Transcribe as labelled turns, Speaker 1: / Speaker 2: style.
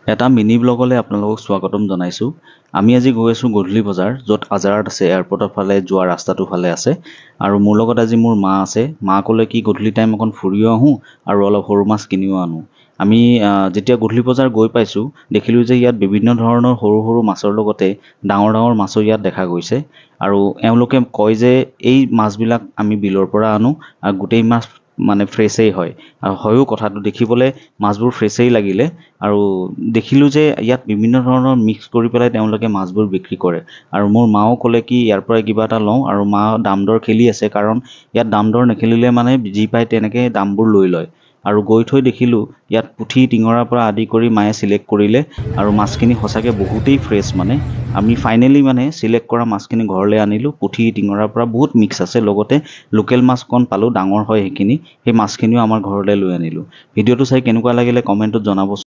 Speaker 1: এটা মিনি ব্লগলৈ আপোনালোকক স্বাগতম জনাইছোঁ। আমি আজি গৈ আছোঁ গধূলি বজাৰ, য'ত আজাৰত আছে, এয়াৰপৰ্টৰ ফালে যোৱা ৰাস্তাটোৰ ফালে আছে। আৰু মোৰ লগত আজি মোৰ মা আছে। মা ক'লে কি গধূলি টাইম অকণ ফুৰিও আহোঁ আৰু অলপ সৰু মাছ কিনিও আনো। আমি যেতিয়া গধূলি বজাৰ গৈ পাইছোঁ, দেখিলোঁ যে ইয়াত বিভিন্ন ধৰণৰ সৰু সৰু মাছৰ লগতে ডাঙৰ ডাঙৰ মাছো ইয়াত দেখা গৈছে। আৰু এওঁলোকে কয় যে এই মাছবিলাক আমি বিলৰ পৰা আনো আৰু গোটেই মাছ মানে ফ্ৰেছেই হয়। আৰু হয়ো কথাটো দেখিবলৈ মাছবোৰ ফ্ৰেছেই লাগিলে। আৰু দেখিলোঁ যে ইয়াত বিভিন্ন ধৰণৰ মিক্স কৰি পেলাই তেওঁলোকে মাছবোৰ বিক্ৰী কৰে। আৰু মোৰ মাও ক'লে কি ইয়াৰ পৰাই কিবা এটা লওঁ, আৰু মা দাম দৰ খেলি আছে, কাৰণ ইয়াত দাম দৰ নেখেলিলে মানে যি পায় তেনেকৈ দামবোৰ লৈ লয়। আৰু গৈ থৈ দেখিলোঁ ইয়াত পুঠি টিঙৰাৰ পৰা আদি কৰি মায়ে চিলেক্ট কৰিলে, আৰু মাছখিনি সঁচাকৈ বহুতেই ফ্ৰেছ মানে। আমি ফাইনেলি মানে চিলেক্ট কৰা মাছখিনি ঘৰলৈ আনিলোঁ। পুঠি টিঙৰাৰ পৰা বহুত মিক্স আছে, লগতে লোকেল মাছ কণ পালোঁ, ডাঙৰ হয় সেইখিনি। সেই মাছখিনিও আমাৰ ঘৰলৈ লৈ আনিলোঁ। ভিডিঅ'টো চাই কেনেকুৱা লাগিলে কমেণ্টত জনাবচোন।